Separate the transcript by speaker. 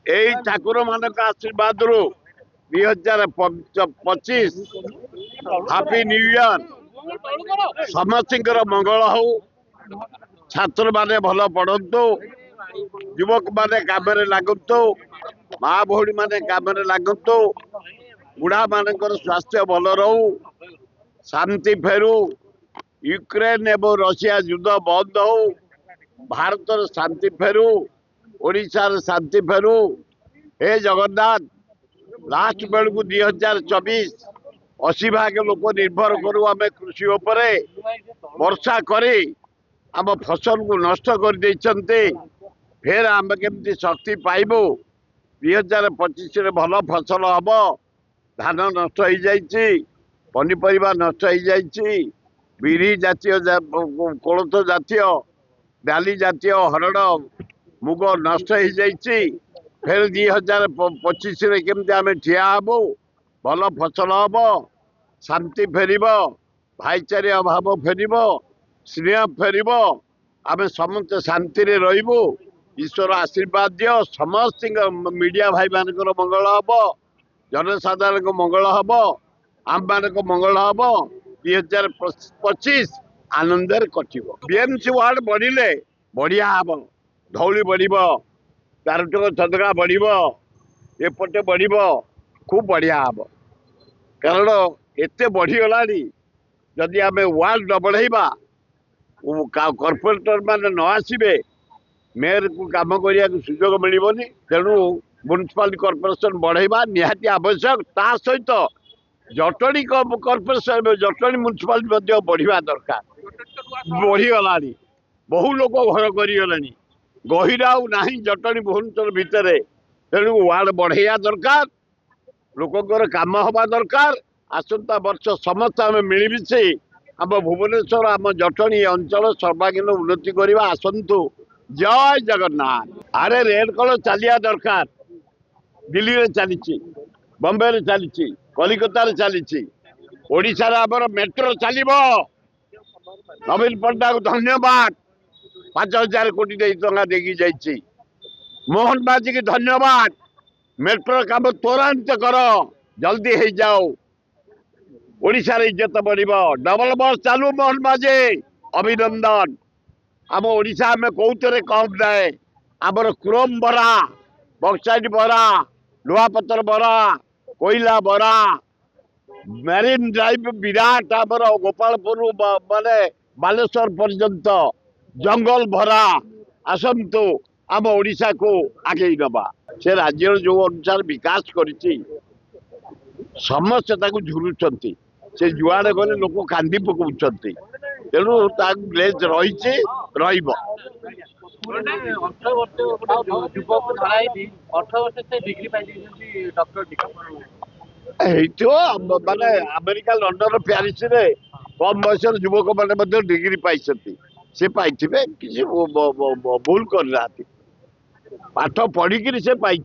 Speaker 1: यही ठाकुर मान आशीर्वाद रू 2025 हापी न्यू इयर समस्त मंगल हो। छात्र माने भल पढ़तु, युवक माने काम लगतु, माँ भौणी माने काम लगतु, बुढ़ा मान स्वास्थ्य भल रू, शांति फेरू, यूक्रेन एवं रशिया युद्ध बंद हो, भारत शांति फेरू, ओडिशार शांति फेरू। हे जगन्नाथ लास्ट बेलू 2024 80 भाग लोक निर्भर करू आम कृषि उपरे वर्षा करे आम फसल को नष्ट कर देइछन्ते। फेर आम केमती शक्ति पाइबू 2025 भल फसल हम। धान नष्ट हो जाइछि, पनीपरिया नष्ट हो जाइछि, बिरी जातीय कोलथ जातीय डाली जातीय हरड़ मुग नष्ट हो जाइछि। फिर 2025 केमती आम ठिया हबू, भल फसल हम, शांति फेर, भाईचारे अभाव फेर, स्नेह फेर, आम समस्त शांति रही। ईश्वर आशीर्वाद दियो, समस्त मीडिया भाई मान मंगल हम, जनसाधारण मंगल हम, आम मान मंगल हम। 2025 आनंद कटिब। बीएमसी वार्ड बढ़िले बढ़िया हम, धौली बढ़, चारोटक चंदका बढ़, एपटे बढ़, खूब बढ़िया हम। कारण एत बढ़ीगला जदि आम वार्ड न बढ़ेबा, कॉर्पोरेटर मान न आसबे, मेयर को काम करने सुजोग मिलबनी। तेणु म्युनिसिपालिटी कॉर्पोरेशन बढ़ेबा निहाती आवश्यक। ता सहित जटणी कॉर्पोरेशन जटणी म्युनिसिपालिटी बढ़िया दरकार। बढ़ीगला बहु लोक घर करगले, गहिरा ना जटणी भुवनेश्वर भितर। तेणु वार्ड बढ़ेया दरकार, लोकर काम हवा दरकार। आसंता वर्ष समस्त आम मिलमिशे आम भुवनेश्वर आम जटणी अंचल सर्वांगीन उन्नति करवा। आसतु। जय जगन्नाथ। अरे रेड कलर चलिया दरकार। दिल्ली रे चली, बम्बे रे चली, कलिकता रे चली, ओडिशा रे आमर मेट्रो चलिबो। नवीन पट्टनायक धन्यवाद, 5000 कोटी टका देखी जाइए। मोहन बाजी की धन्यवाद, मेट्रो काम त्वरान्वित कर, जल्दी हो जाओ। ओडिशा रे इज्जत बढ़िबो। डबल बस चालू मोहन बाजी, अभिनंदन। आम ओडिशा में कौतरे कम जाए। आमर क्रोम बरा, बक्साइट बरा, लुहापतर बरा, कोयला बरा, मेरीन ड्राइव विराट आमर गोपालपुर माने बालेश्वर पर्यंत जंगल भरा। आसतु आम ओडिशा को आगे नवा। से राज्य जो अनुसार विकास करिछि समस्त झुरुचंती। से जुआड़े गले लोक कांदी पकाउछंती। तेणु ग्लेज रही रहिब।
Speaker 2: 18 वर्ष युवक धराई 18 वर्ष से डिग्री पाई डॉक्टर
Speaker 1: माने अमेरिका लंडन प्यारिस रे कम बयस युवक मैंने डिग्री पाई से पाइथिबे किसी भूल कर पाठ पढ़ी से पाई।